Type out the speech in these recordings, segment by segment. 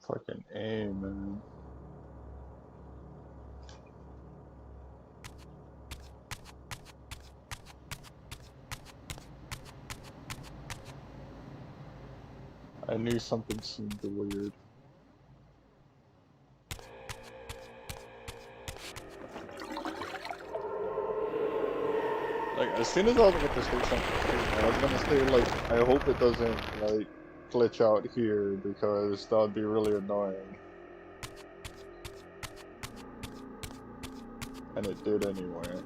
Fucking A, man. I knew something seemed weird. Like, as soon as I was about to say something crazy, I was gonna say, like, I hope it doesn't, like, glitch out here because that would be really annoying. And it did anyway.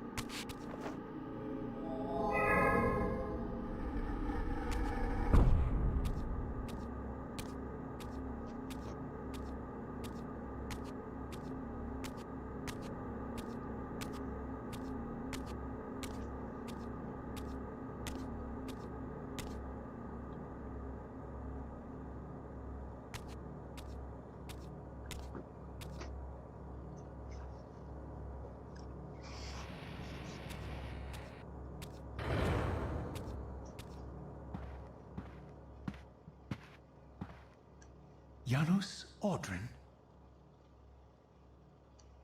Janos Audrin?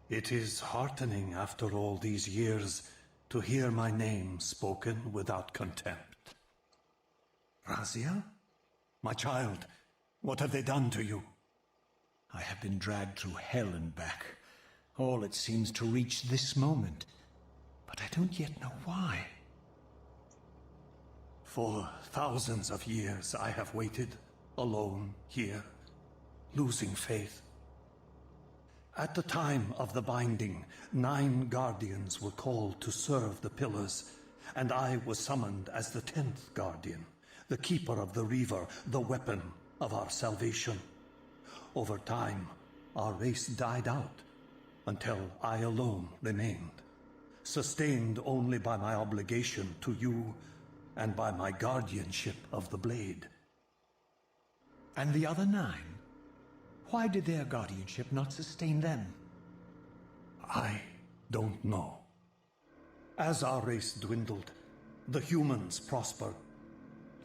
It is heartening after all these years to hear my name spoken without contempt. Raziel? My child, what have they done to you? I have been dragged through hell and back. All it seems to reach this moment. But I don't yet know why. For thousands of years I have waited, alone here, losing faith. At the time of the binding, 9 guardians were called to serve the pillars, and I was summoned as the 10th guardian, the keeper of the Reaver, the weapon of our salvation. Over time, our race died out, until I alone remained, sustained only by my obligation to you and by my guardianship of the blade. And the other 9? Why did their guardianship not sustain them? I don't know. As our race dwindled, the humans prospered.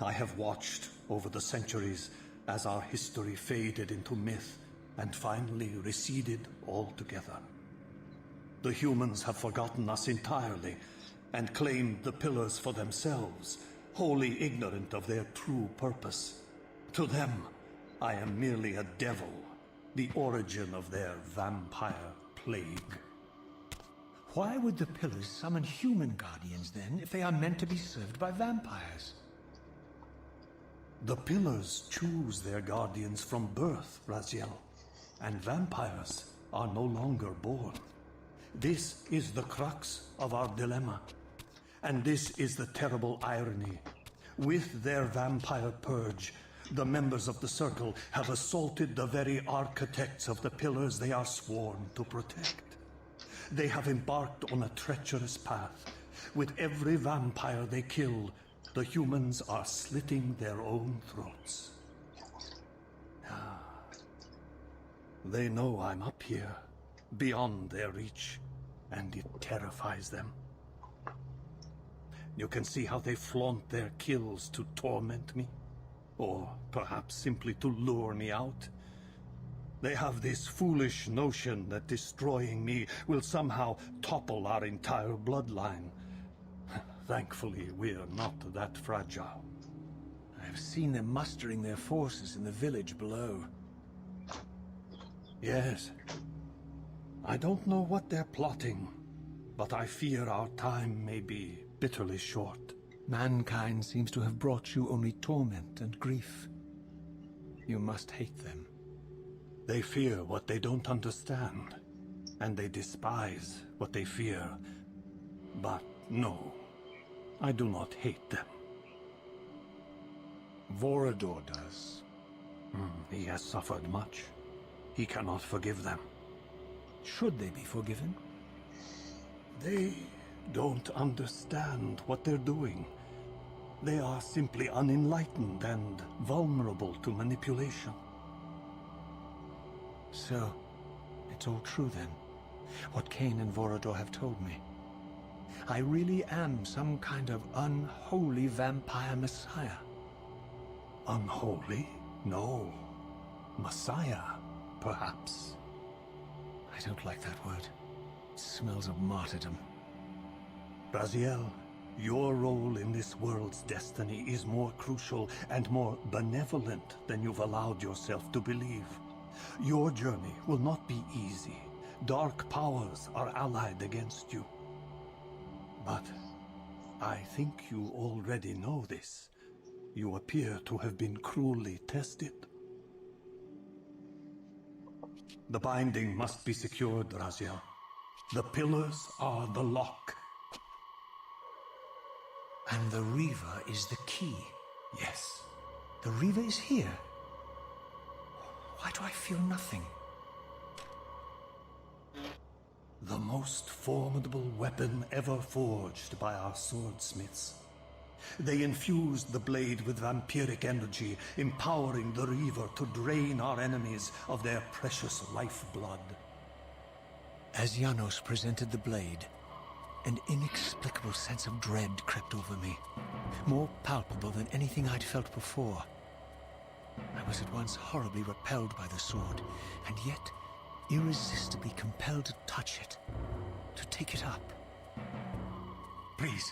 I have watched over the centuries as our history faded into myth and finally receded altogether. The humans have forgotten us entirely and claimed the pillars for themselves, wholly ignorant of their true purpose. To them, I am merely a devil, the origin of their vampire plague. Why would the pillars summon human guardians then, if they are meant to be served by vampires? The pillars choose their guardians from birth, Raziel, and vampires are no longer born. This is the crux of our dilemma, and this is the terrible irony. With their vampire purge, the members of the Circle have assaulted the very architects of the pillars they are sworn to protect. They have embarked on a treacherous path. With every vampire they kill, the humans are slitting their own throats. They know I'm up here, beyond their reach, and it terrifies them. You can see how they flaunt their kills to torment me. Or perhaps simply to lure me out. They have this foolish notion that destroying me will somehow topple our entire bloodline. Thankfully, we're not that fragile. I've seen them mustering their forces in the village below. Yes. I don't know what they're plotting, but I fear our time may be bitterly short. Mankind seems to have brought you only torment and grief. You must hate them. They fear what they don't understand, and they despise what they fear. But no, I do not hate them. Vorador does. He has suffered much. He cannot forgive them. Should they be forgiven? They don't understand what they're doing. They are simply unenlightened and vulnerable to manipulation. So, it's all true then. What Cain and Vorador have told me. I really am some kind of unholy vampire messiah. Unholy? No. Messiah. perhaps. I don't like that word. It smells of martyrdom. Raziel, your role in this world's destiny is more crucial and more benevolent than you've allowed yourself to believe. Your journey will not be easy. Dark powers are allied against you. But I think you already know this. You appear to have been cruelly tested. The binding must be secured, Raziel. The pillars are the lock. And the Reaver is the key. Yes. The Reaver is here. Why do I feel nothing? The most formidable weapon ever forged by our swordsmiths. They infused the blade with vampiric energy, empowering the Reaver to drain our enemies of their precious lifeblood. As Janos presented the blade, an inexplicable sense of dread crept over me, more palpable than anything I'd felt before. I was at once horribly repelled by the sword, and yet irresistibly compelled to touch it, to take it up. Please,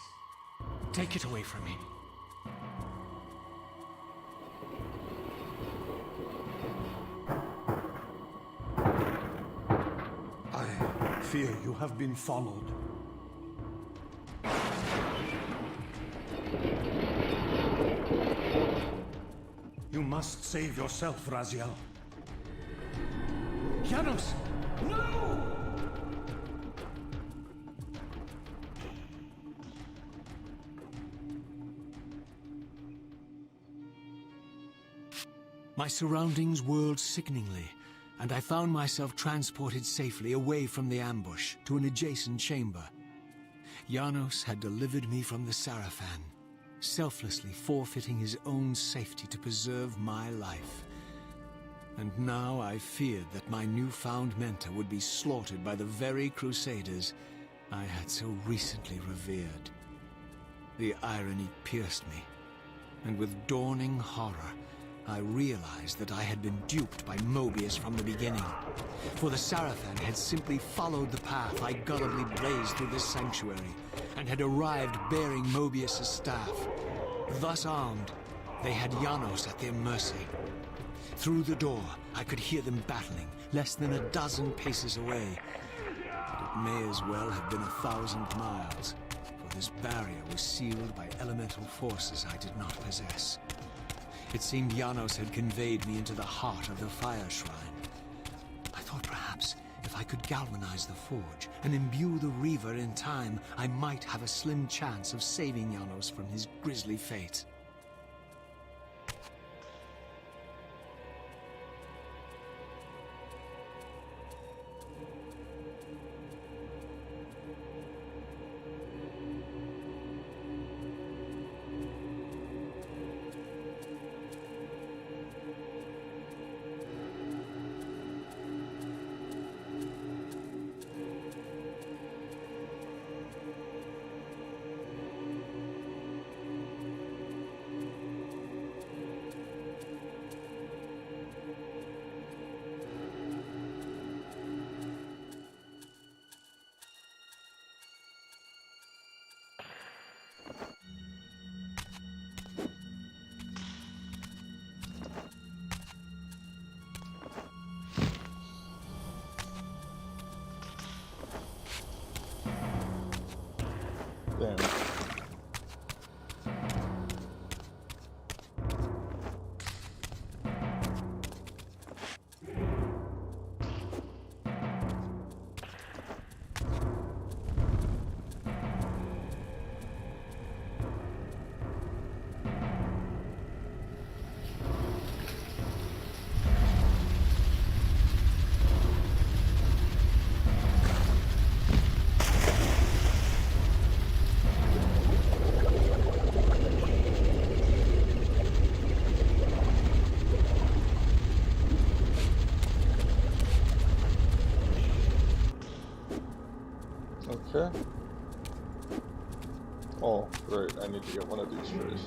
take it away from me. I fear you have been followed. You must save yourself, Raziel. Janos! No! My surroundings whirled sickeningly, and I found myself transported safely away from the ambush to an adjacent chamber. Janos had delivered me from the Sarafan, selflessly forfeiting his own safety to preserve my life. And now I feared that my newfound mentor would be slaughtered by the very crusaders I had so recently revered. The irony pierced me, and with dawning horror, I realized that I had been duped by Mobius from the beginning. For the Sarafan had simply followed the path I gullibly blazed through this sanctuary, and had arrived bearing Mobius' staff. Thus armed, they had Janos at their mercy. Through the door, I could hear them battling, less than a dozen paces away. But it may as well have been 1,000 miles, for this barrier was sealed by elemental forces I did not possess. It seemed Janos had conveyed me into the heart of the fire shrine. I thought perhaps if I could galvanize the forge and imbue the Reaver in time, I might have a slim chance of saving Janos from his grisly fate. Damn. Okay. Oh, right, I need to get one of these first.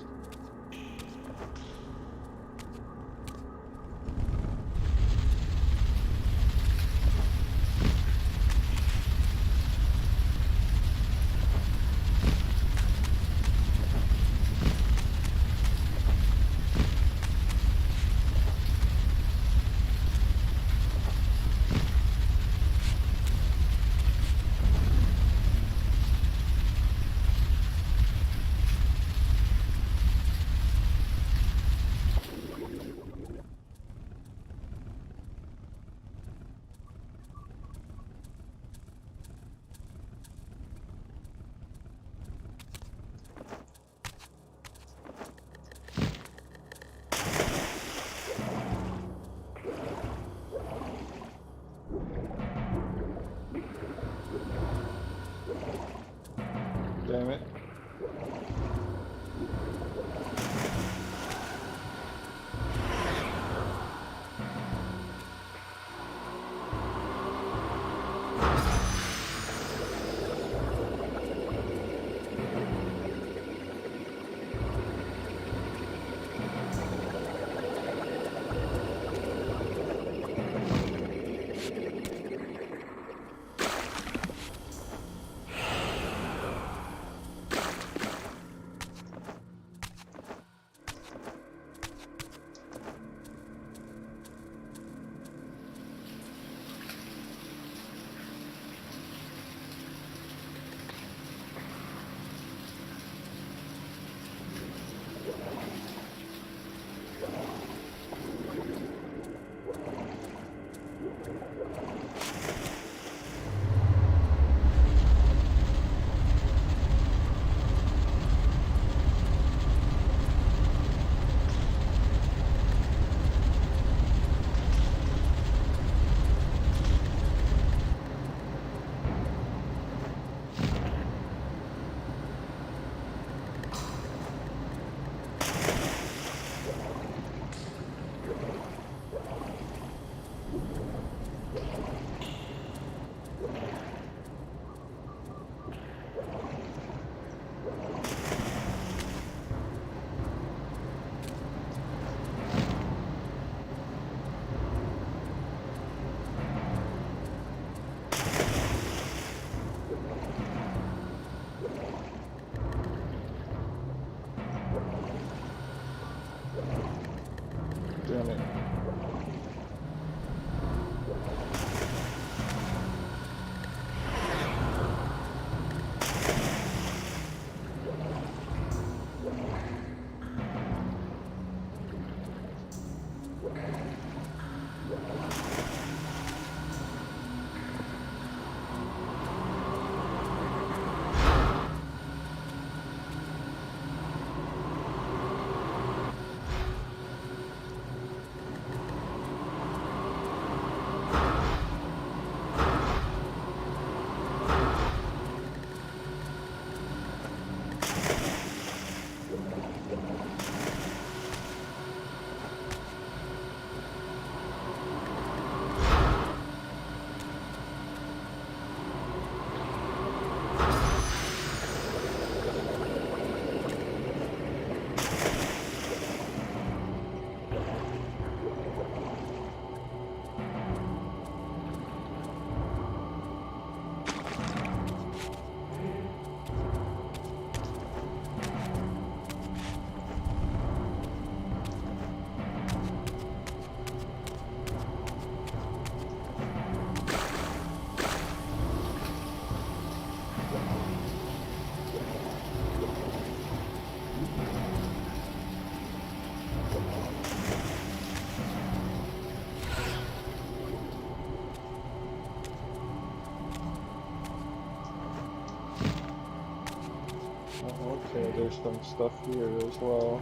Okay, there's some stuff here as well.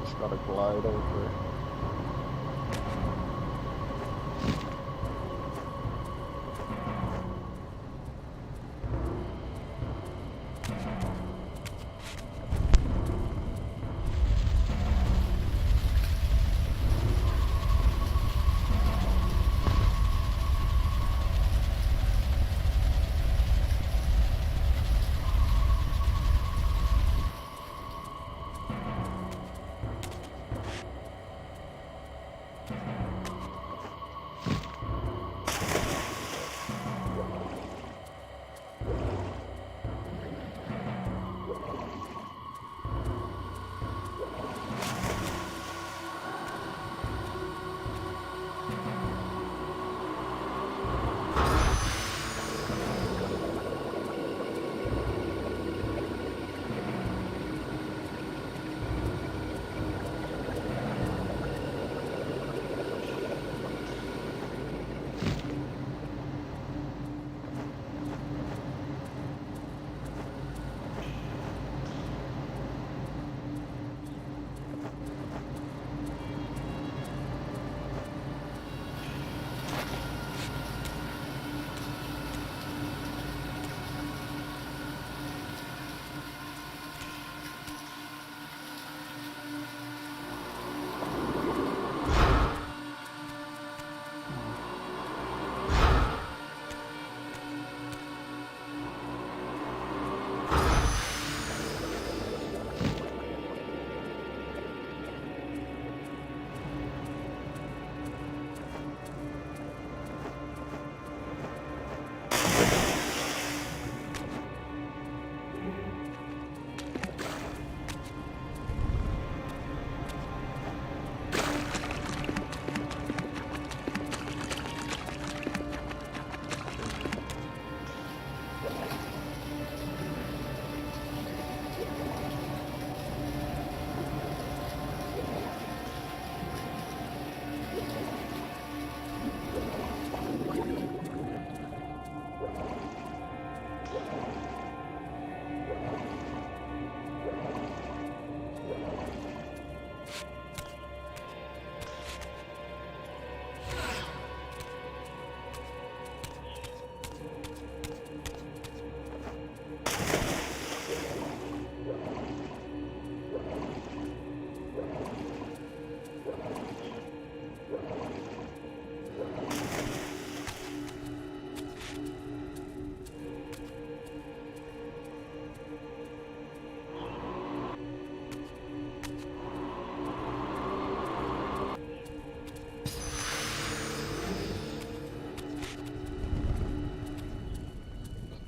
Just gotta glide over.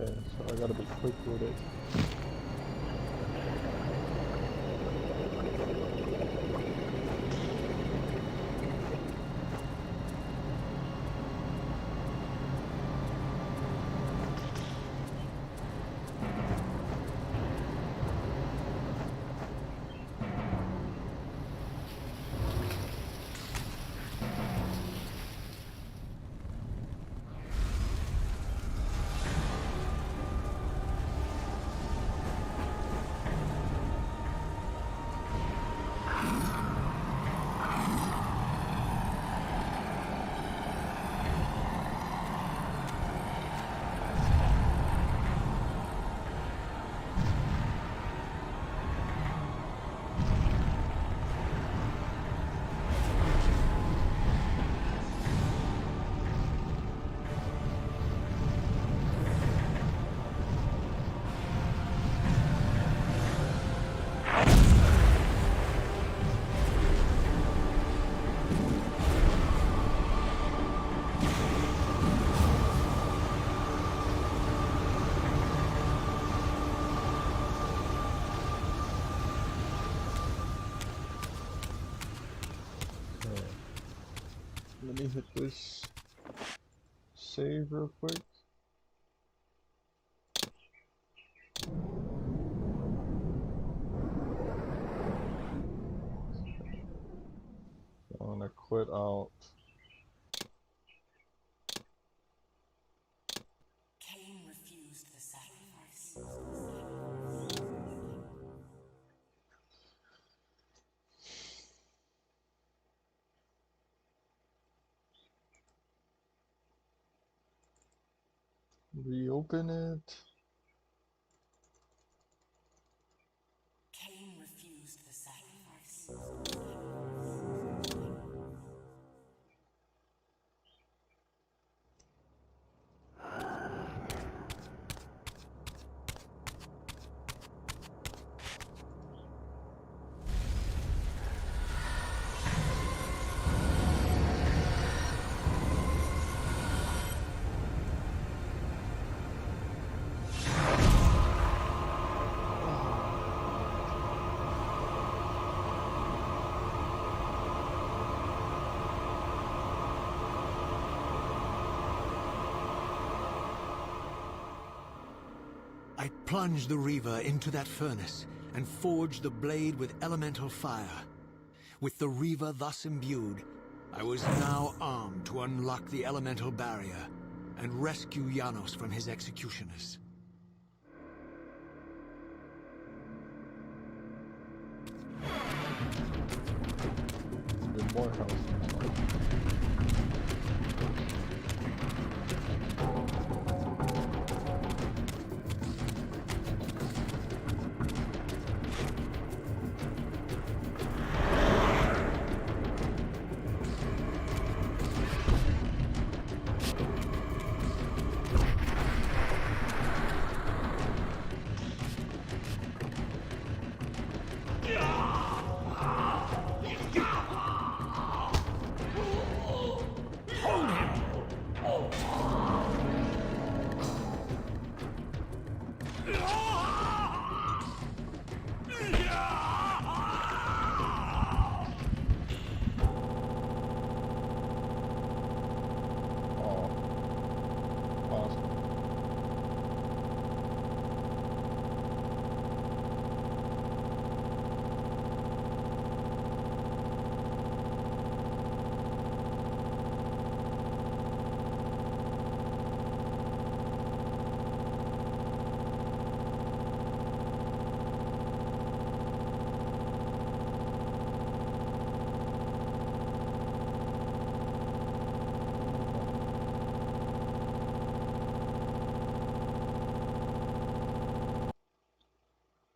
Okay, so I gotta be quick with it. Let me hit this save real quick. gonna quit out. Cain refused the sacrifice. Reopen it. Cain refused the sacrifice. I plunged the Reaver into that furnace and forged the blade with elemental fire. With the Reaver thus imbued, I was now armed to unlock the elemental barrier and rescue Janos from his executioners. Get more health.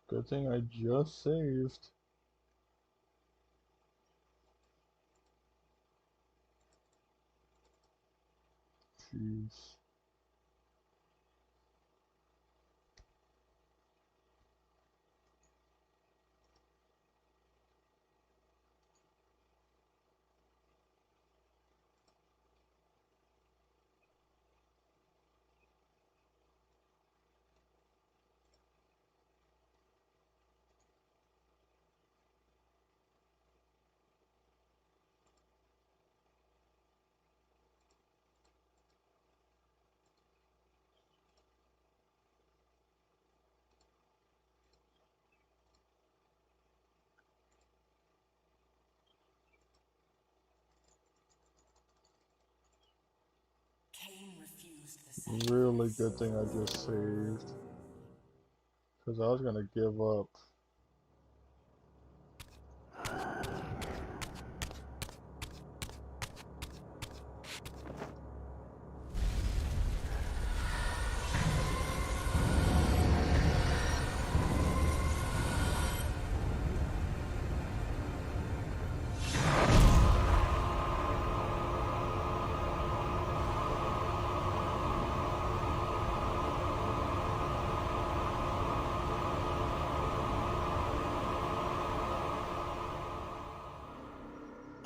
Good thing I just saved. Jeez. Cain refused the sacrifice. Really good thing I just saved. Because I was gonna give up.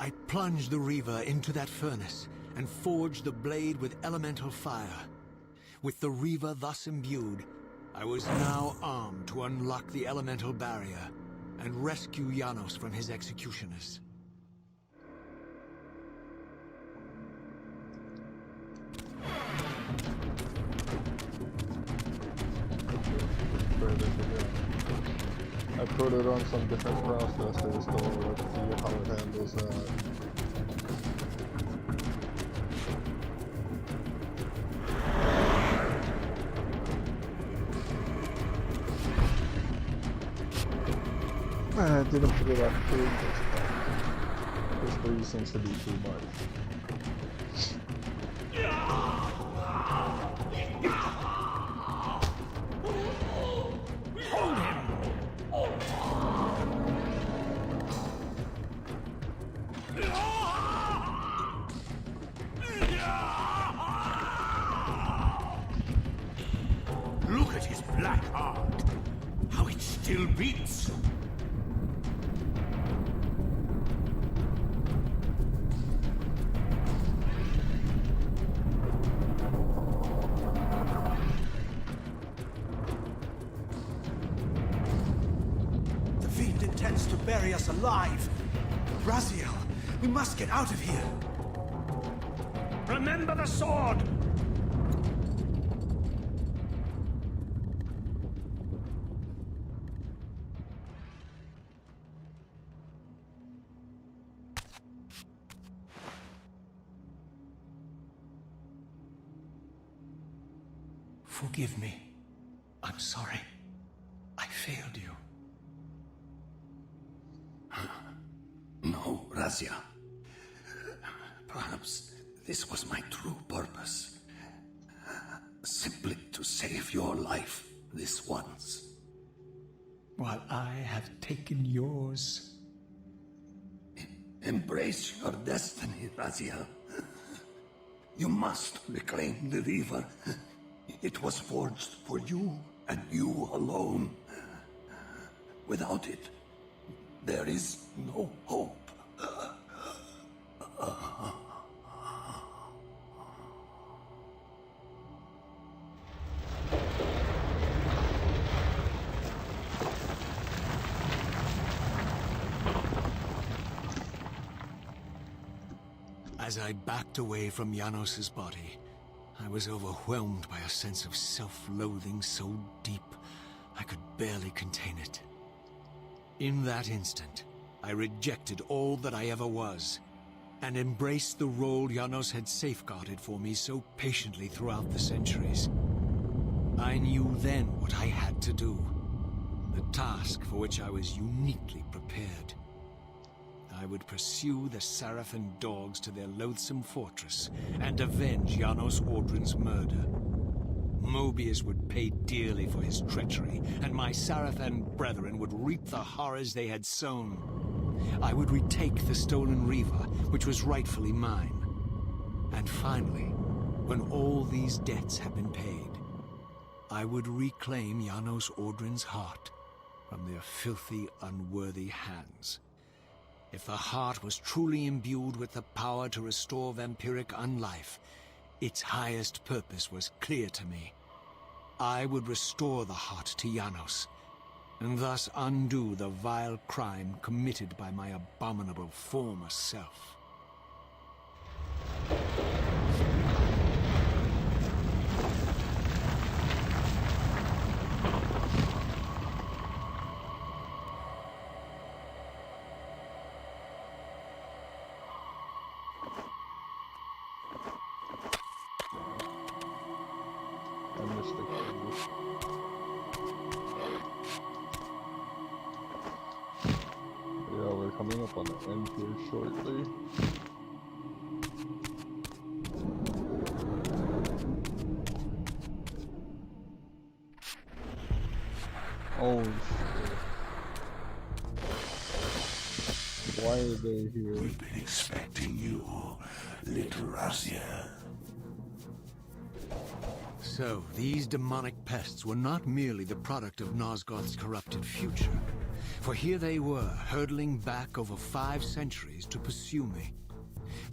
I plunged the Reaver into that furnace and forged the blade with elemental fire. With the Reaver thus imbued, I was now armed to unlock the elemental barrier and rescue Janos from his executioners. I put it on some different processors, so let's see how it handles that. didn't put it on pig this time. This 3 seems to be too much. Hold him! Look at his black heart. How it still beats. The fiend intends to bury us alive. Raziel, we must get out of here. Remember the sword! Forgive me. I'm sorry. I failed you. No, Razia. Perhaps this was my true purpose. Simply to save your life this once. While I have taken yours. Embrace your destiny, Razia. You must reclaim the river. It was forged for you and you alone. Without it, there is no hope. As I backed away from Janos's body, I was overwhelmed by a sense of self-loathing so deep I could barely contain it. In that instant, I rejected all that I ever was, and embraced the role Janos had safeguarded for me so patiently throughout the centuries. I knew then what I had to do, the task for which I was uniquely prepared. I would pursue the Sarafan dogs to their loathsome fortress and avenge Janos Audrin's murder. Mobius would pay dearly for his treachery, and my Sarafan brethren would reap the horrors they had sown. I would retake the stolen Riva, which was rightfully mine. And finally, when all these debts had been paid, I would reclaim Janos Audrin's heart from their filthy, unworthy hands. If the heart was truly imbued with the power to restore vampiric unlife, its highest purpose was clear to me. I would restore the heart to Janos, and thus undo the vile crime committed by my abominable former self. I missed the code. Yeah, we're coming up on the end here shortly. Oh shit. Why are they here? We've been expecting you, little Razia. So, these demonic pests were not merely the product of Nosgoth's corrupted future. For here they were, hurtling back over 5 centuries to pursue me.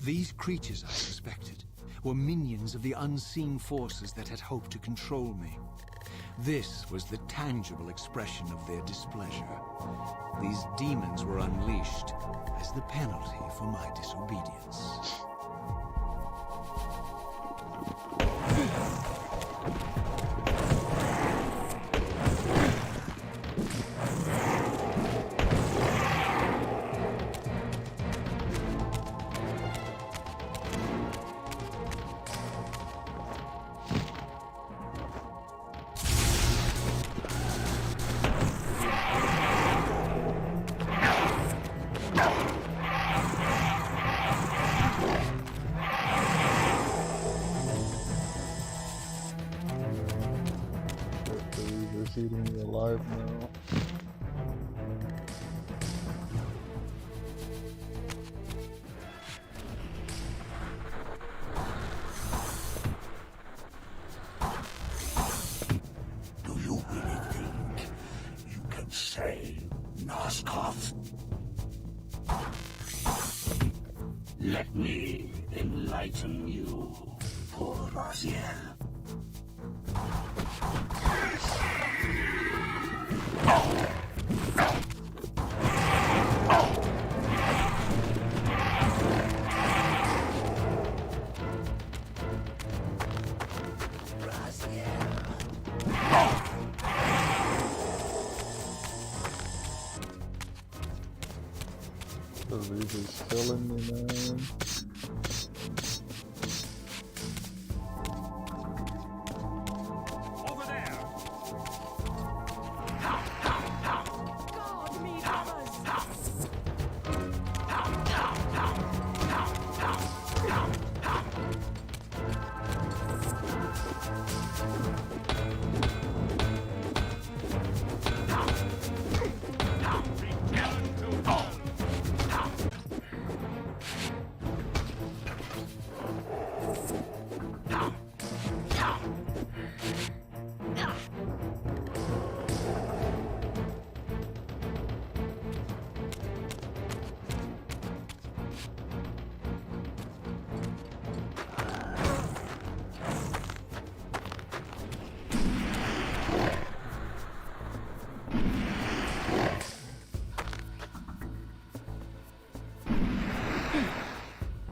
These creatures, I suspected, were minions of the unseen forces that had hoped to control me. This was the tangible expression of their displeasure. These demons were unleashed as the penalty for my disobedience. alive now. Do you really think you can save Nosgoth? Let me enlighten you, poor Raziel. The Reaper's killing me, man. Over there! God, me brothers!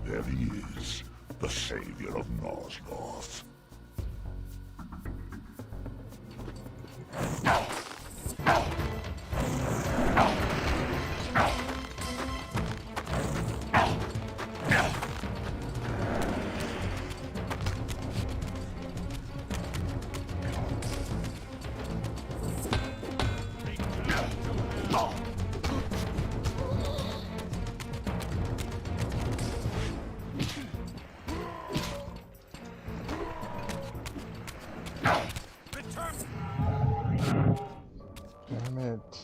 There he is, the savior of Nosgoth. Damn it.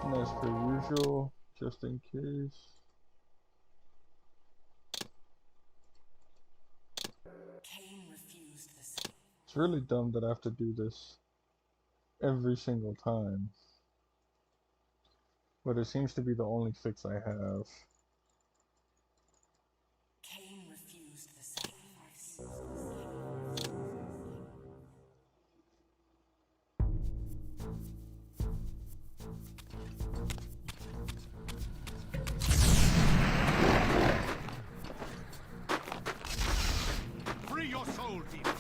And as per usual, just in case. Cain refused the sacrifice. It's really dumb that I have to do this every single time. But it seems to be the only fix I have. Cain refused the sacrifice. Free your soul, demon!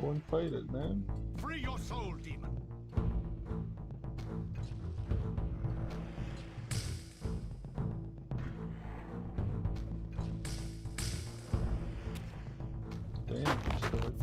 Go and fight it, man. Free your soul, demon. Damn, shit.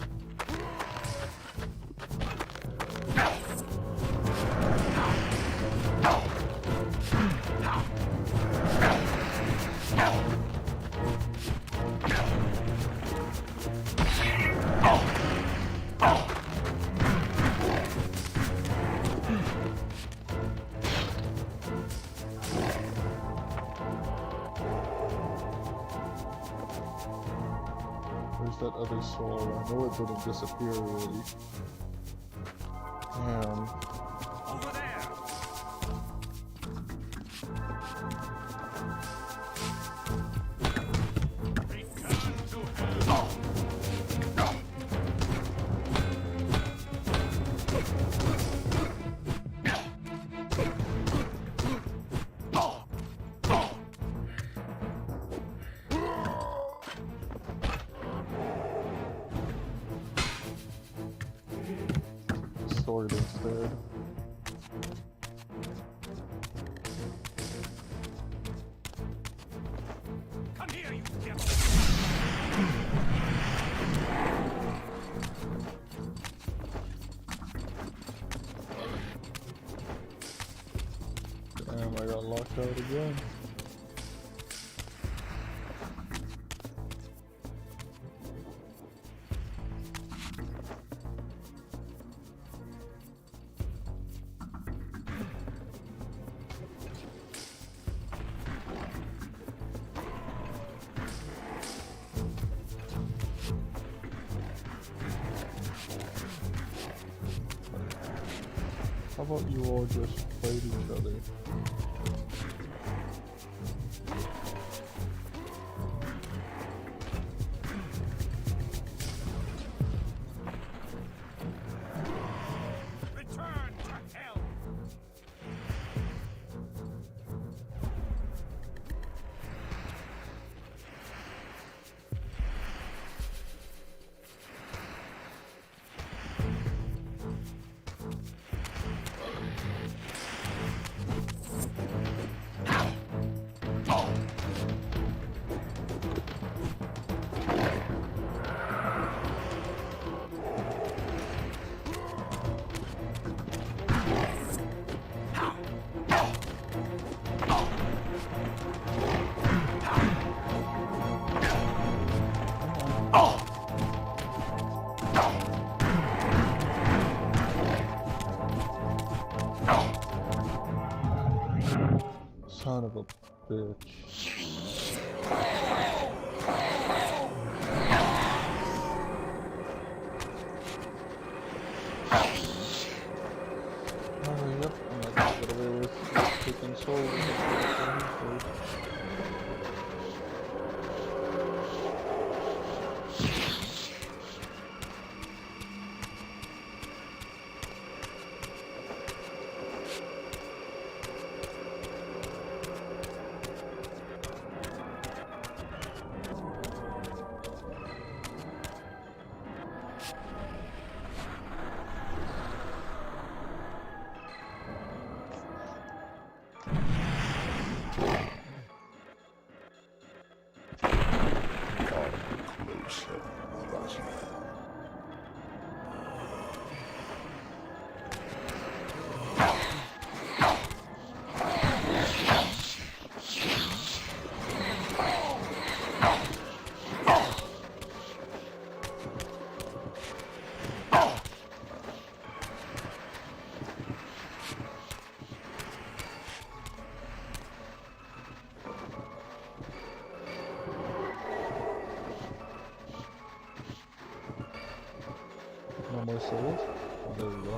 Where's that other soul? I know it didn't disappear already. Damn. Over there. Return to hell. Sword instead. Come here, you devil. Damn, I got locked out again. How about you all just fight each other? Return to hell. Son of a bitch. Oh, yep, I'm not gonna get away with taking souls. No more souls? Oh, there we go.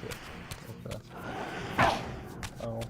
Shit. Okay. Oh.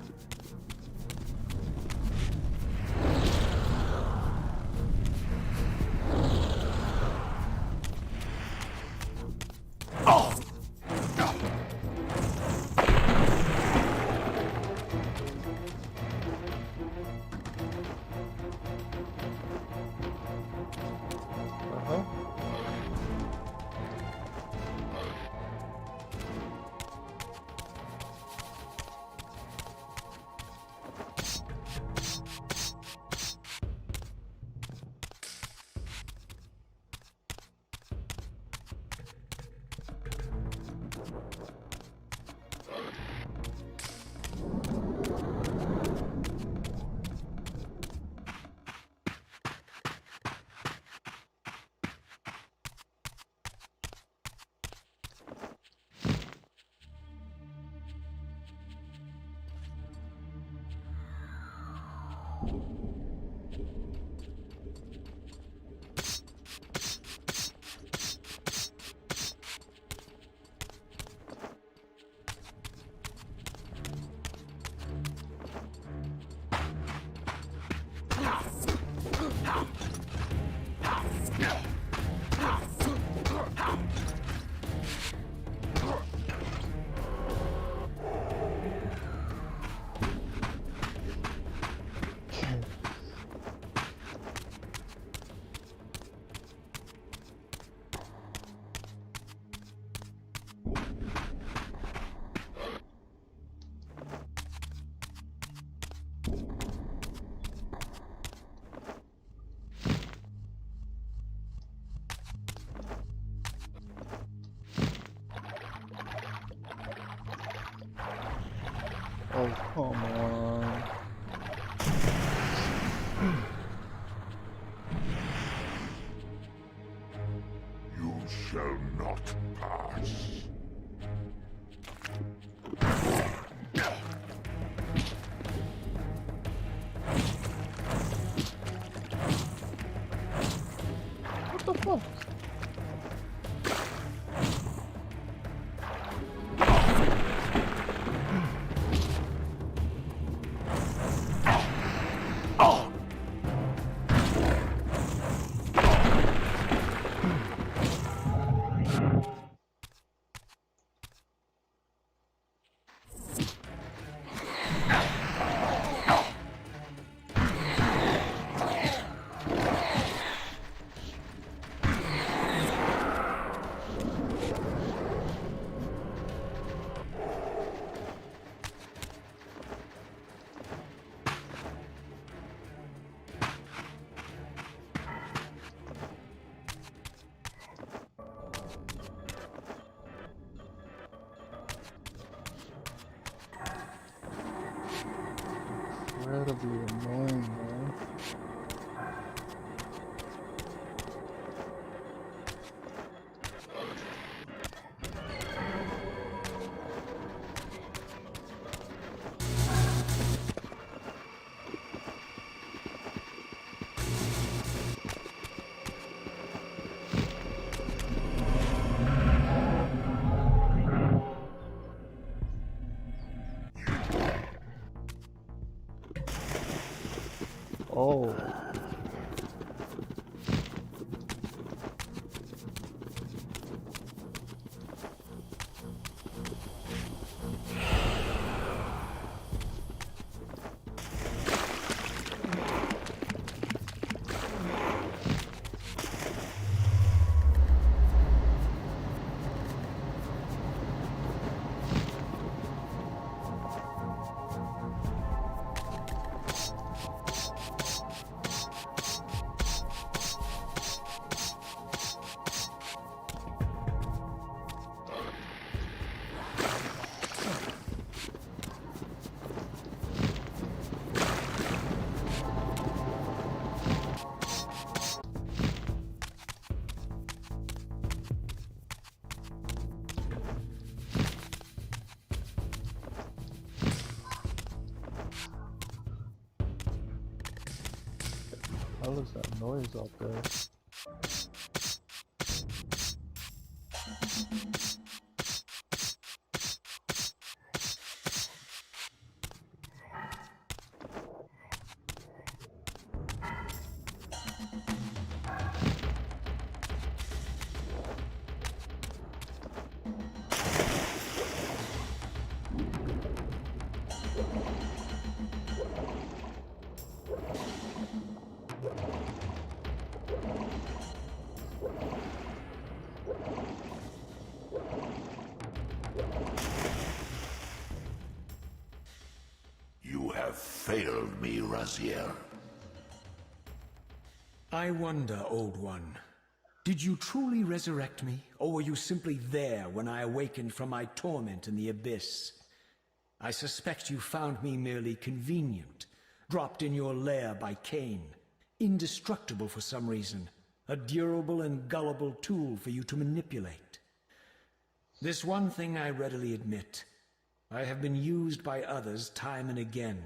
Oh, come on. You shall not pass. What the fuck? Incredibly annoying, man. Oh. What is that noise out there? You have failed me, Raziel. I wonder, Old One, did you truly resurrect me, or were you simply there when I awakened from my torment in the abyss? I suspect you found me merely convenient, dropped in your lair by Cain, indestructible for some reason, a durable and gullible tool for you to manipulate. This one thing I readily admit. I have been used by others time and again,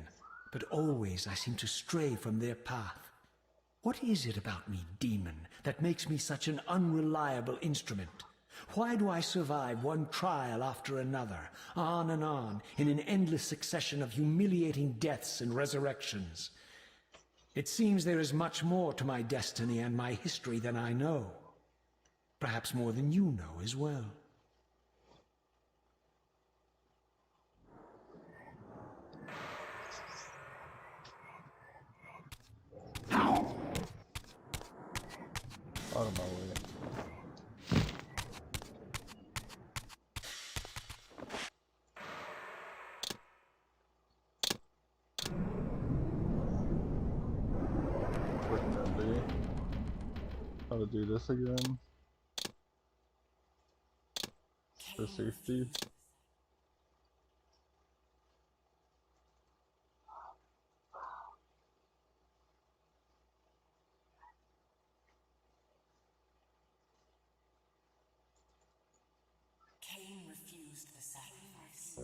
but always I seem to stray from their path. What is it about me, demon, that makes me such an unreliable instrument? Why do I survive one trial after another, on and on, in an endless succession of humiliating deaths and resurrections? It seems there is much more to my destiny and my history than I know. Perhaps more than you know as well. Out of my way. Unfortunately, how to do this again for safety. Cain refused the sacrifice.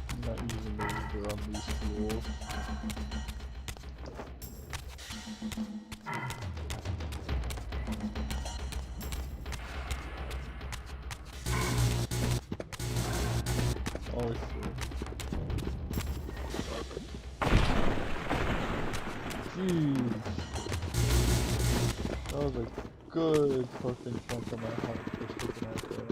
I'm not using laser on these tools. Oh shit. Jeez. That was a good fucking chunk of my heart just sticking out there.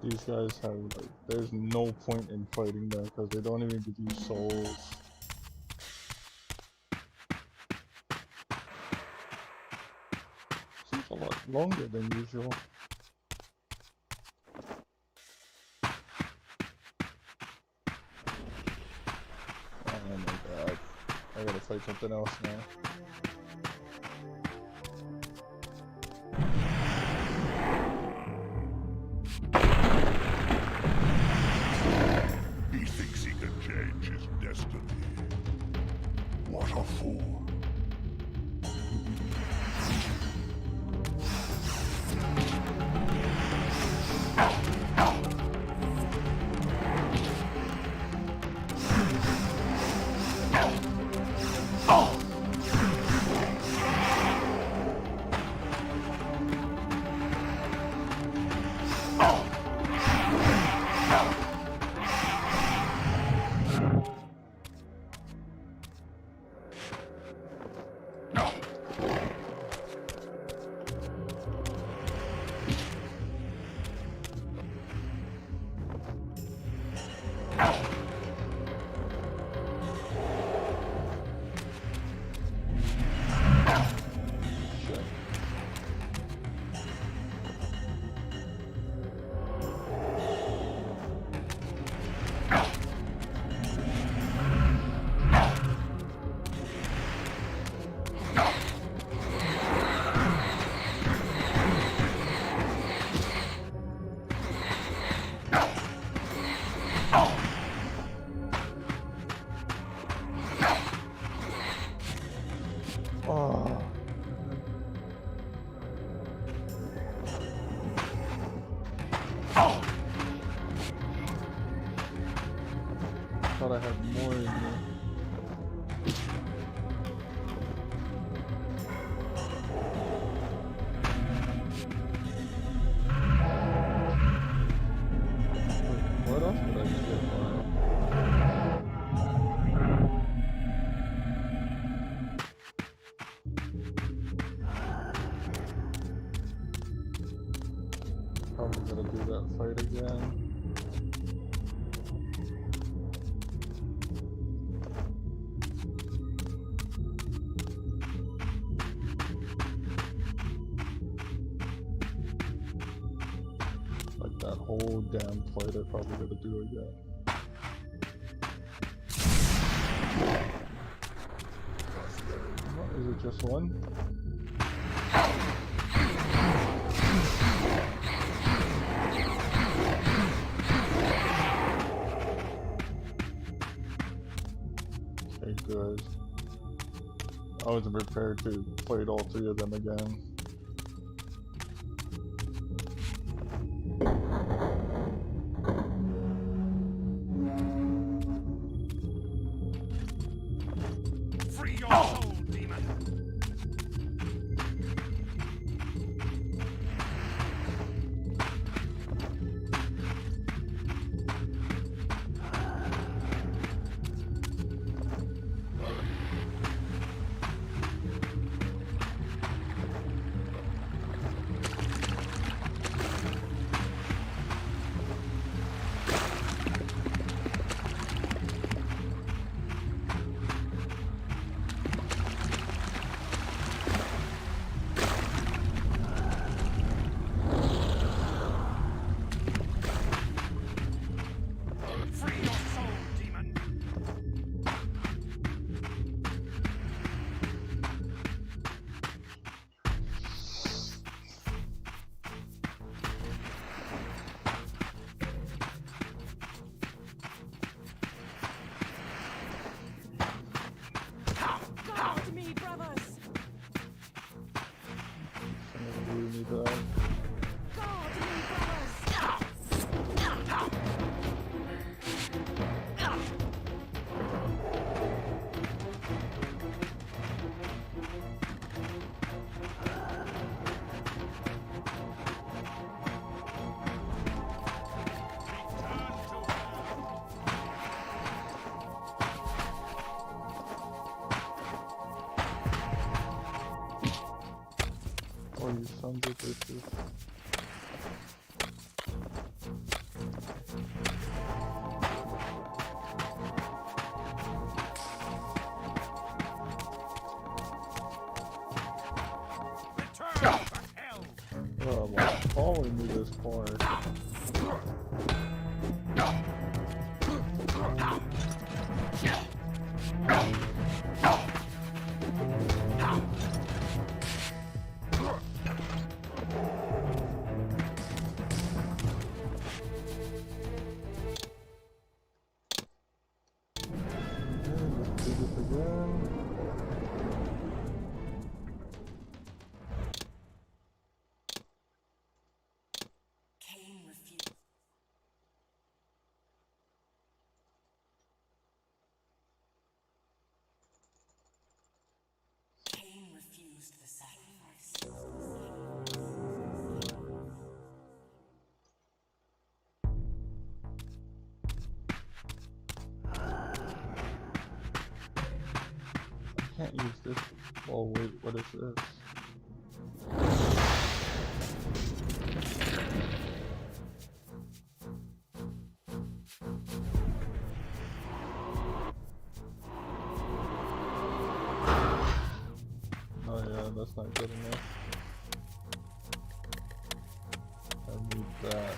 These guys have, like, there's no point in fighting them because they don't even give you souls. Seems a lot longer than usual. Oh my god. I gotta fight something else now. He thinks he can change his destiny. What a fool. Oh. Thought I had more in there. that fight again. Like that whole damn fight I probably gotta do again. What, is it just one? Okay, good. I wasn't prepared to fight all three of them again. Free your soul, demon! Free your soul, demon! Guard me, brothers! I really need that. Guard me, brothers! Oh, you sons of bitches. Return to hell! Oh, well, following me this corner. Let's do this again. Cain refused. Cain refused the sacrifice. I can't use this. Oh wait, what is this? Oh yeah, that's not good enough. I need that.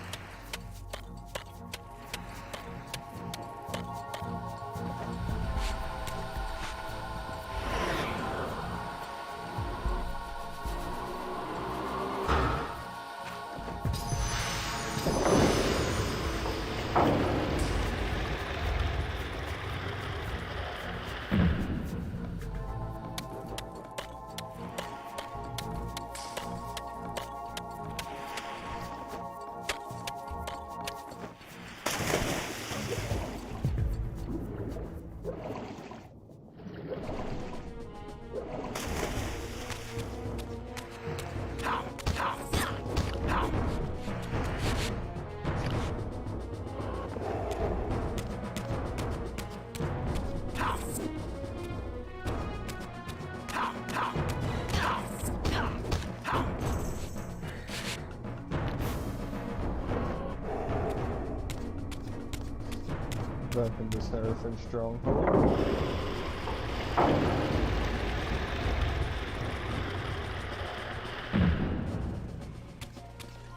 back in this Seraphim stronghold.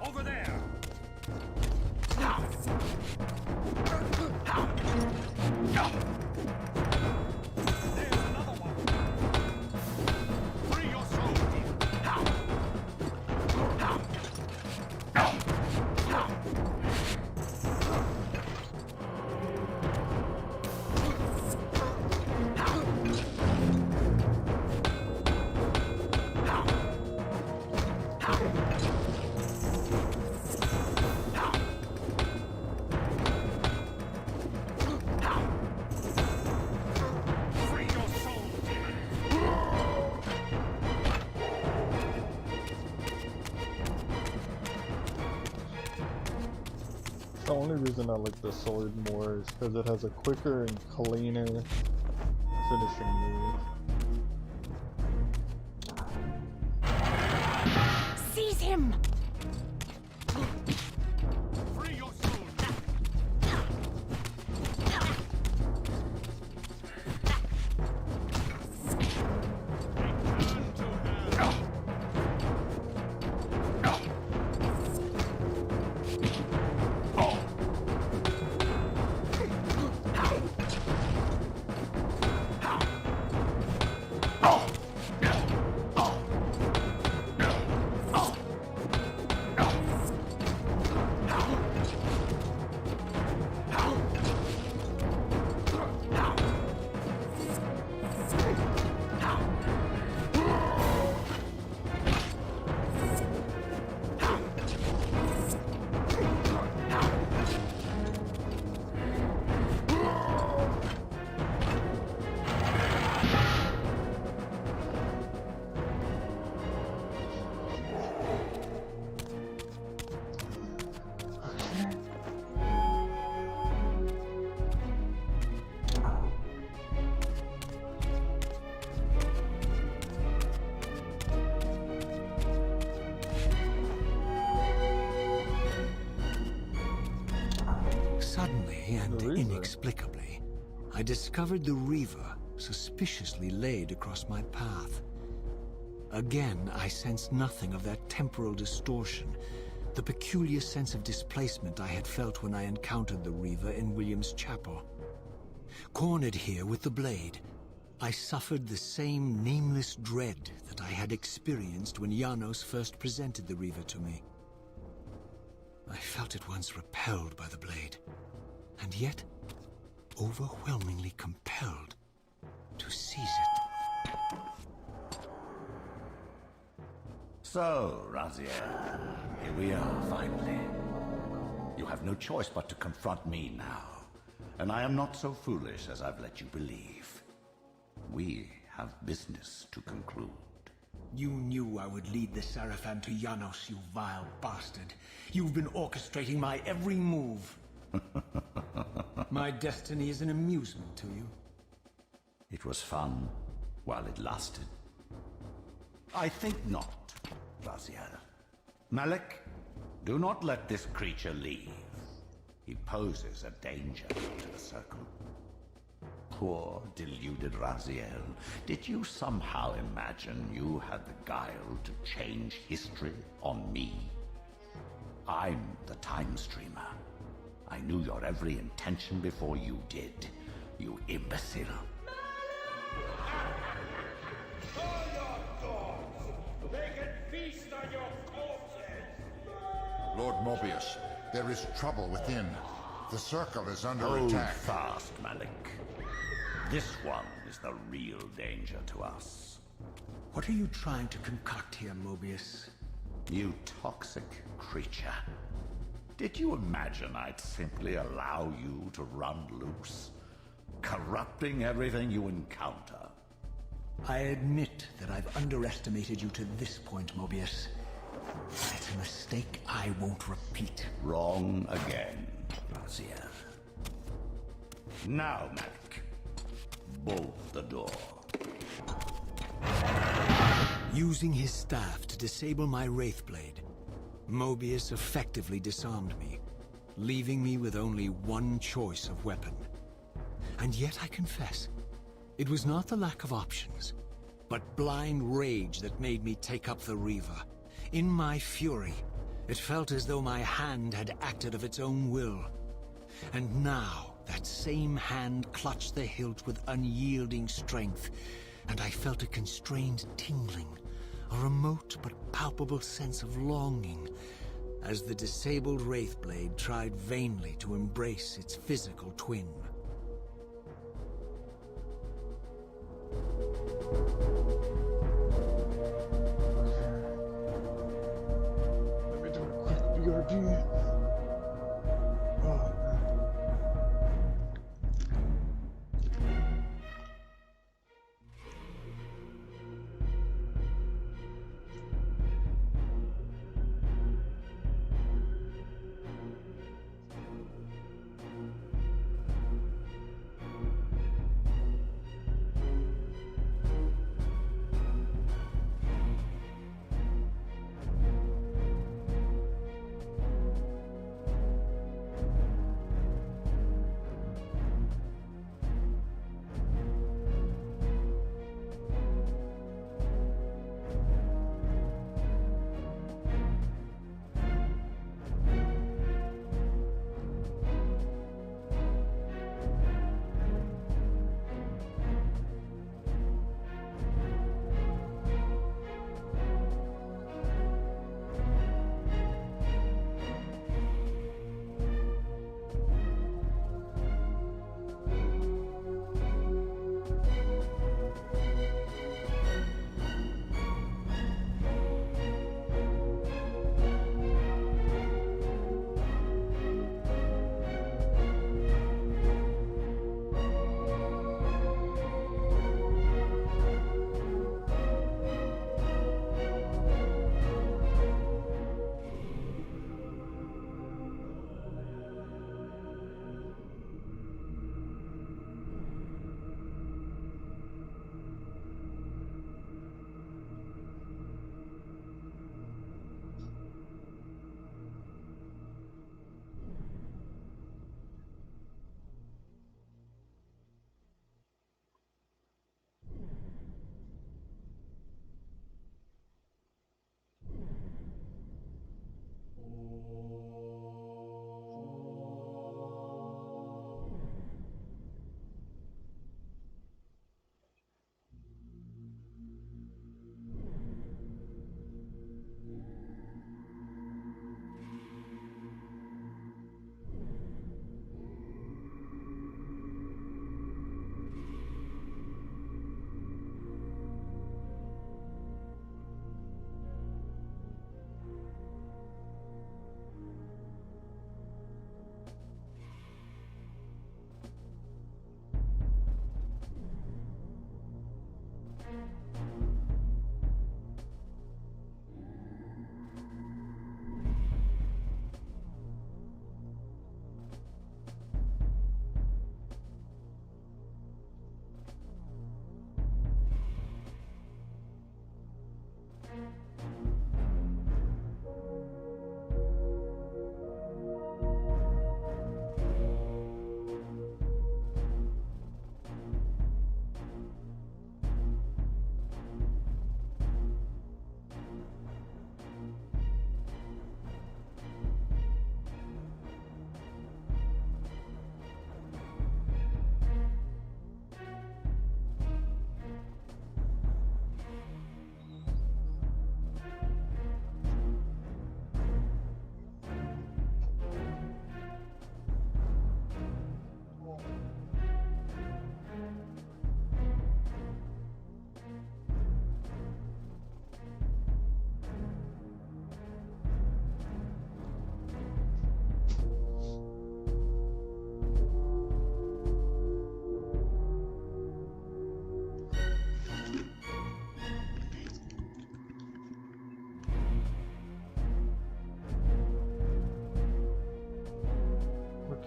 Over there! There's another one! Free your soul! Free your soul, demon! The only reason I like the sword more is because it has a quicker and cleaner finishing move. Seize him! Free your soul! Return to hell! Suddenly and The Reaver. inexplicably, I discovered the Reaver suspiciously laid across my path. Again, I sensed nothing of that temporal distortion, the peculiar sense of displacement I had felt when I encountered the Reaver in William's chapel. Cornered here with the blade, I suffered the same nameless dread that I had experienced when Janos first presented the Reaver to me. I felt at once repelled by the blade, and yet overwhelmingly compelled to seize it. So, Raziel, here we are, finally. You have no choice but to confront me now, and I am not so foolish as I've let you believe. We have business to conclude. You knew I would lead the Seraphim to Janos, you vile bastard. You've been orchestrating my every move. My destiny is an amusement to you. It was fun while it lasted. I think not, Raziel. Malik, do not let this creature leave. He poses a danger to the Circle. Poor, deluded Raziel. Did you somehow imagine you had the guile to change history on me? I'm the Time Streamer. I knew your every intention before you did, you imbecile. Lord Mobius, there is trouble within. The Circle is under Hold attack. fast, Malik. This one is the real danger to us. What are you trying to concoct here, Mobius? You toxic creature. Did you imagine I'd simply allow you to run loose? Corrupting everything you encounter. I admit that I've underestimated you to this point, Mobius. It's a mistake I won't repeat. Wrong again, Raziel. Now, Malik. Bolt the door. Using his staff to disable my Wraithblade, Mobius effectively disarmed me, leaving me with only one choice of weapon. And yet I confess, it was not the lack of options, but blind rage that made me take up the Reaver. In my fury, it felt as though my hand had acted of its own will. And now, that same hand clutched the hilt with unyielding strength, and I felt a constrained tingling, a remote but palpable sense of longing, as the disabled Wraithblade tried vainly to embrace its physical twin. Let me do a quick BRB. Oh, man.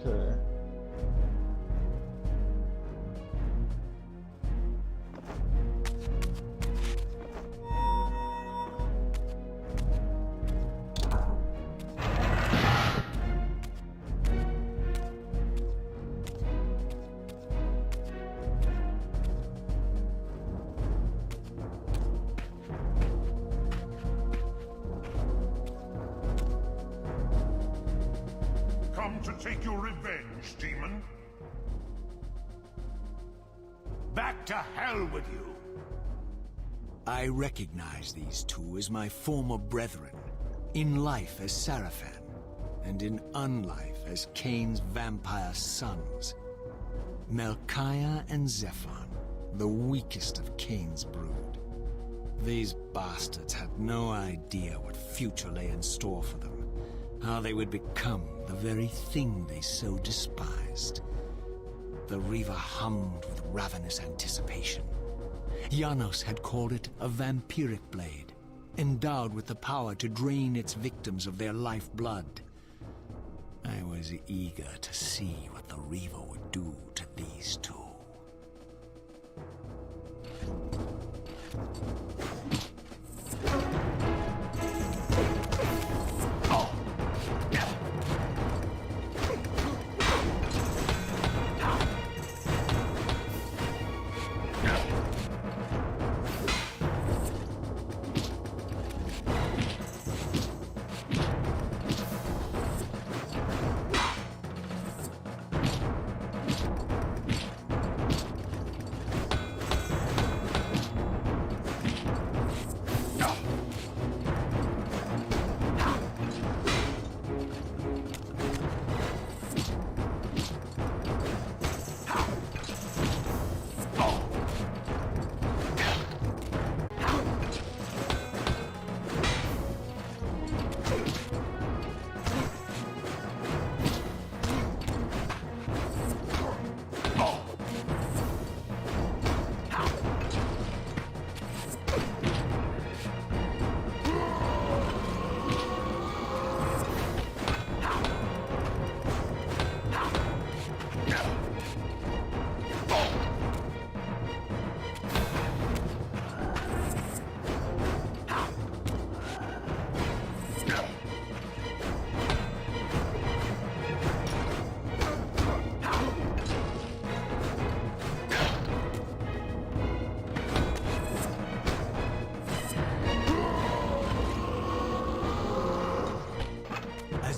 Okay. to take your revenge, demon? Back to hell with you! I recognize these two as my former brethren, in life as Sarafan, and in unlife as Cain's vampire sons. Melchiah and Zephon, the weakest of Cain's brood. These bastards had no idea what future lay in store for them, how they would become the very thing they so despised. The Reaver hummed with ravenous anticipation. Janos had called it a vampiric blade, endowed with the power to drain its victims of their lifeblood. I was eager to see what the Reaver would do to these two.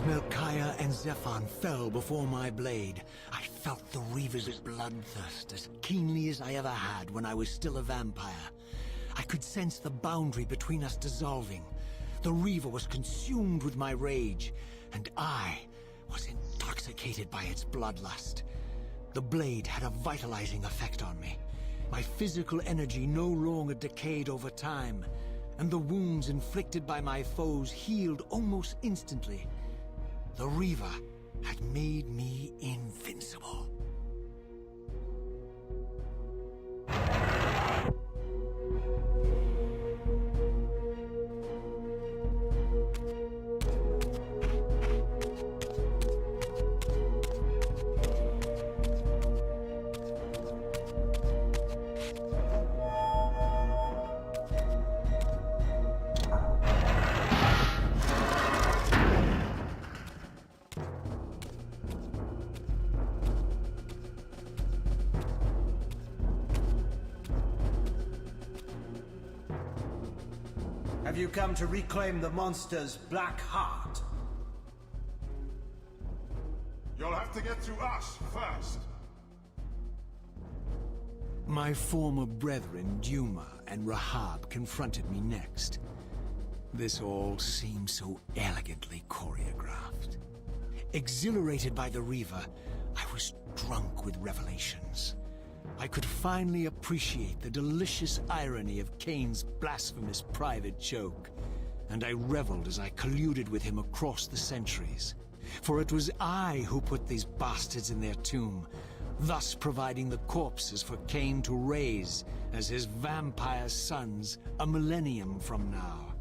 Melchiah and Zephon fell before my blade. I felt the Reaver's bloodthirst as keenly as I ever had when I was still a vampire. I could sense the boundary between us dissolving. The Reaver was consumed with my rage, and I was intoxicated by its bloodlust. The blade had a vitalizing effect on me. My physical energy no longer decayed over time, and the wounds inflicted by my foes healed almost instantly. The Reaver had made me invincible. Have you come to reclaim the monster's black heart? You'll have to get to us first. My former brethren, Duma and Rahab, confronted me next. This all seemed so elegantly choreographed. Exhilarated by the Reaver, I was drunk with revelations. I could finally appreciate the delicious irony of Cain's blasphemous private joke, and I reveled as I colluded with him across the centuries. For it was I who put these bastards in their tomb, thus providing the corpses for Cain to raise as his vampire sons a millennium from now.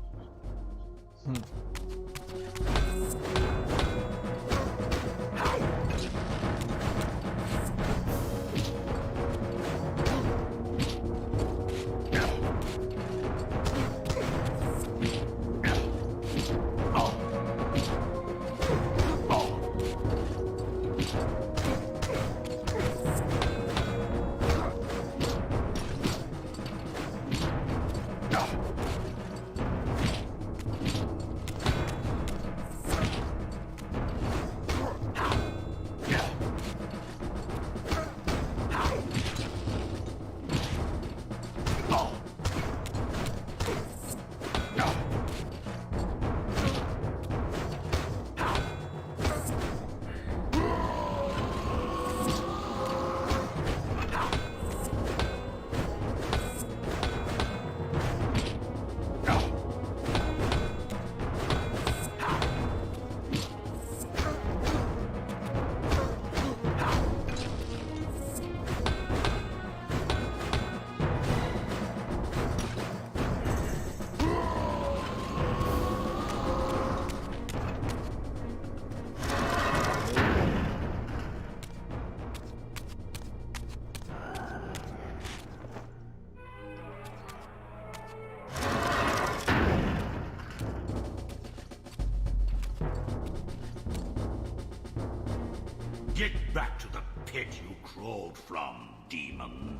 Get back to the pit you crawled from, demon.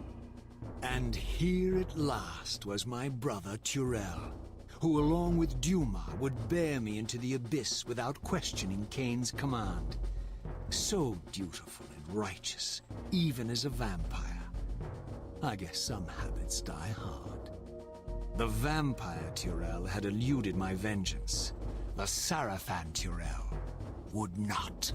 And here at last was my brother Turel, who along with Duma would bear me into the abyss without questioning Kain's command. So dutiful and righteous, even as a vampire. I guess some habits die hard. The vampire Turel had eluded my vengeance. The Sarafan Turel would not.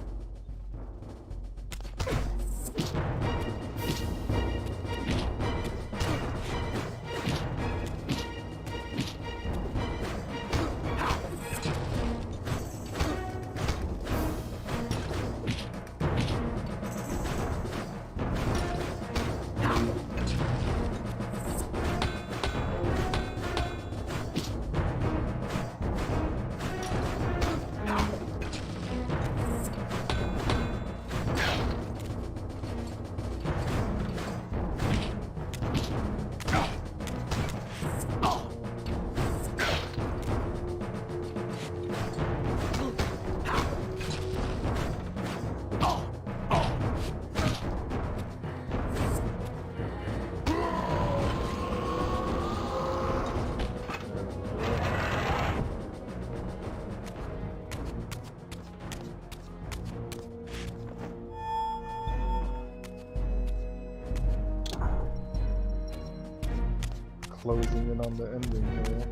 Closing in on the ending here.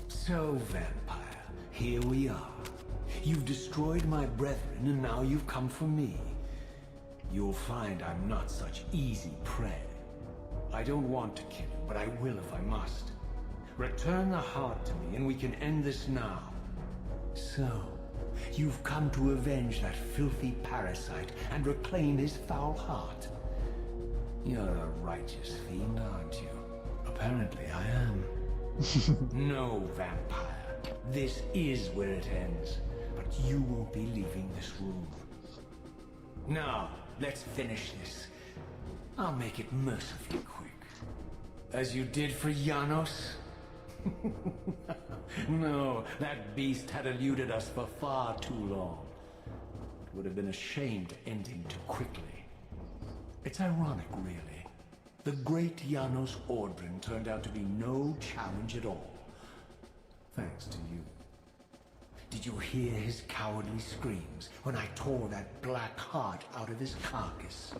So, vampire, here we are. You've destroyed my brethren, and now you've come for me. You'll find I'm not such easy prey. I don't want to kill you, but I will if I must. Return the heart to me, and we can end this now. So, you've come to avenge that filthy parasite and reclaim his foul heart. You're a righteous fiend, aren't you? Apparently I am. No, vampire. This is where it ends. But you won't be leaving this room. Now, let's finish this. I'll make it mercifully quick. As you did for Janos? No, that beast had eluded us for far too long. It would have been a shame to end him too quickly. It's ironic, really. The great Janos Ordrin turned out to be no challenge at all. Thanks to you. Did you hear his cowardly screams when I tore that black heart out of his carcass?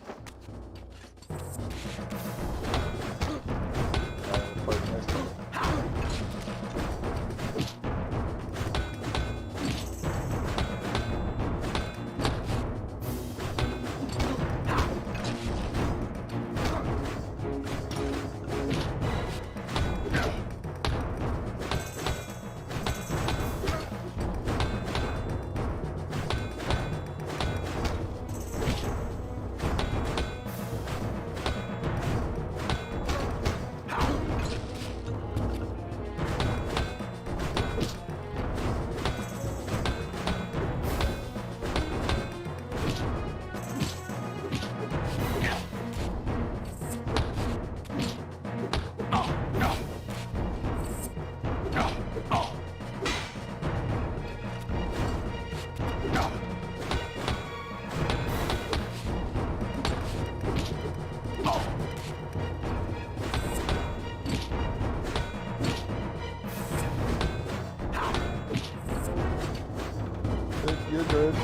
You're good.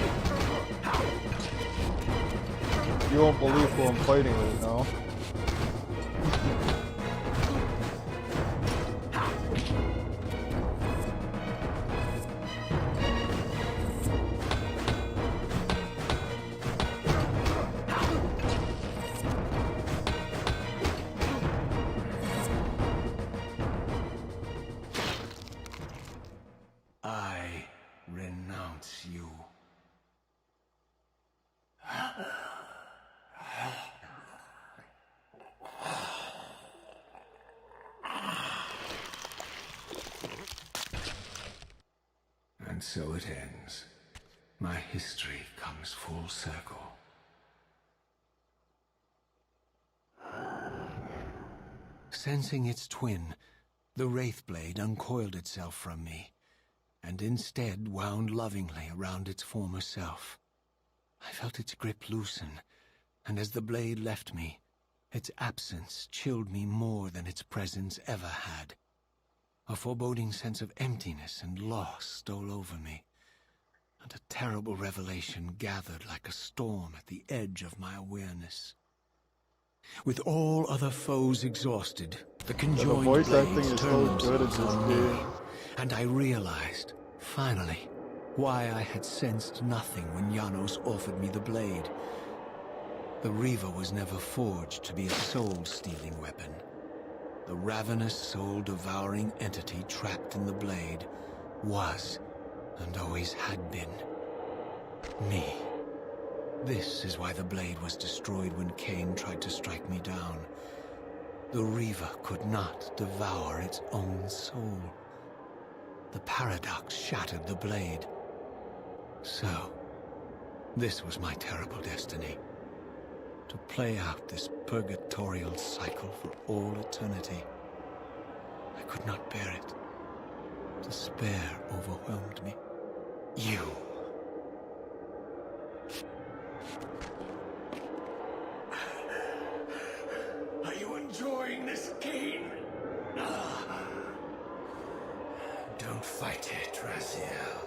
You won't believe who I'm fighting right now. I renounce you. And so it ends. My history comes full circle. Sensing its twin, the Wraithblade uncoiled itself from me, and instead wound lovingly around its former self. I felt its grip loosen, and as the blade left me, its absence chilled me more than its presence ever had. A foreboding sense of emptiness and loss stole over me, and a terrible revelation gathered like a storm at the edge of my awareness. With all other foes exhausted, the conjoined voice acting blades is so turned good at themselves this on me, game. and I realized, finally, why I had sensed nothing when Janos offered me the blade. The Reaver was never forged to be a soul-stealing weapon. The ravenous, soul-devouring entity trapped in the blade was, and always had been, me. This is why the blade was destroyed when Cain tried to strike me down. The Reaver could not devour its own soul. The paradox shattered the blade. So, this was my terrible destiny. To play out this purgatorial cycle for all eternity. I could not bear it. Despair overwhelmed me. You. Are you enjoying this game? Don't fight it, Raziel.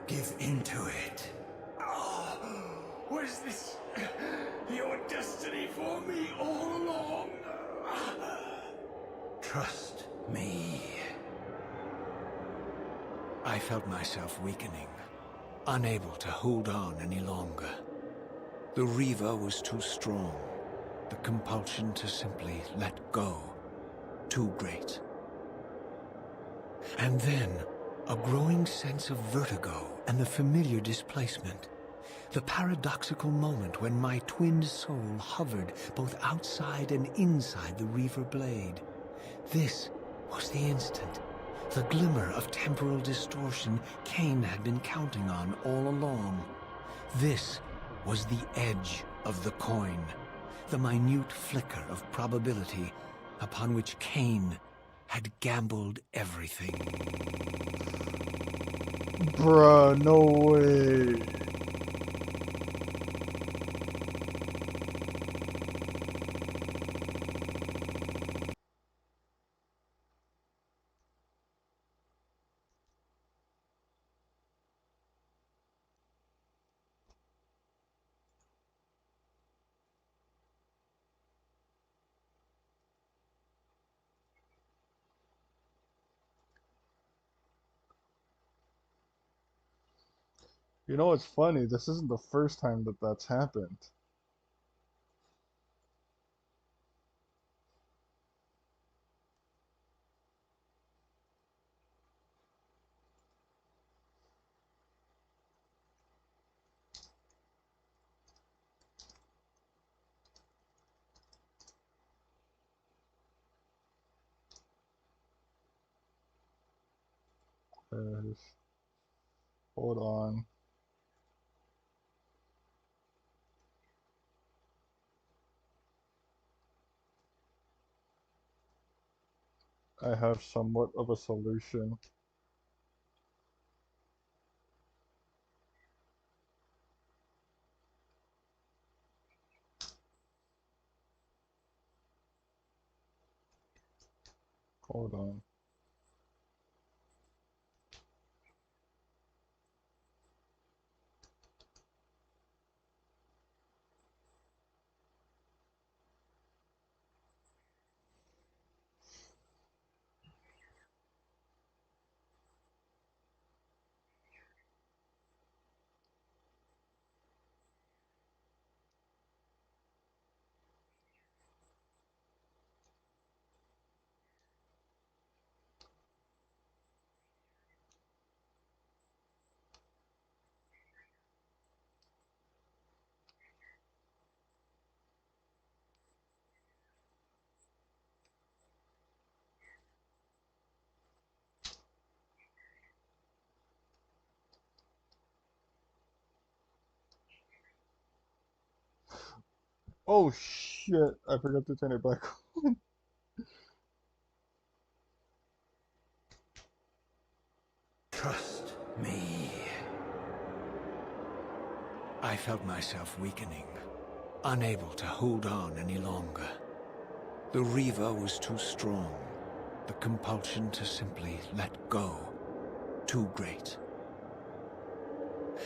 Give into it. Was this your destiny for me all along? Trust me. I felt myself weakening, unable to hold on any longer. The Reaver was too strong. The compulsion to simply let go, too great. And then, a growing sense of vertigo and the familiar displacement. The paradoxical moment when my twinned soul hovered both outside and inside the Reaver blade. This was the instant, the glimmer of temporal distortion Cain had been counting on all along. This was the edge of the coin, the minute flicker of probability upon which Cain had gambled everything. Bruh, no way. You know what's funny? This isn't the first time that that's happened. Hold on. I have somewhat of a solution. Hold on. Oh shit! I forgot to turn it back on. Trust me. I felt myself weakening, unable to hold on any longer. The Reaver was too strong. The compulsion to simply let go, too great.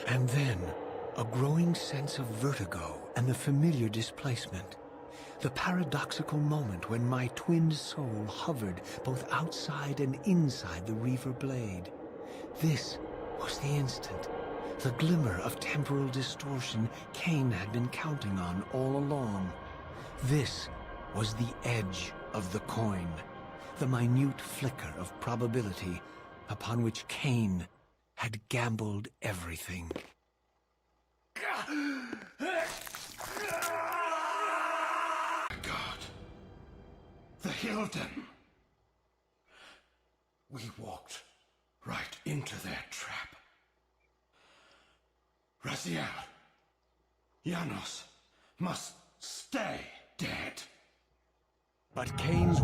And then, a growing sense of vertigo and the familiar displacement. The paradoxical moment when my twin soul hovered both outside and inside the Reaver blade. This was the instant, the glimmer of temporal distortion Cain had been counting on all along. This was the edge of the coin, the minute flicker of probability upon which Cain had gambled everything. God. The Hilden. We walked right into their trap. Raziel, Janos must stay dead. But Cain's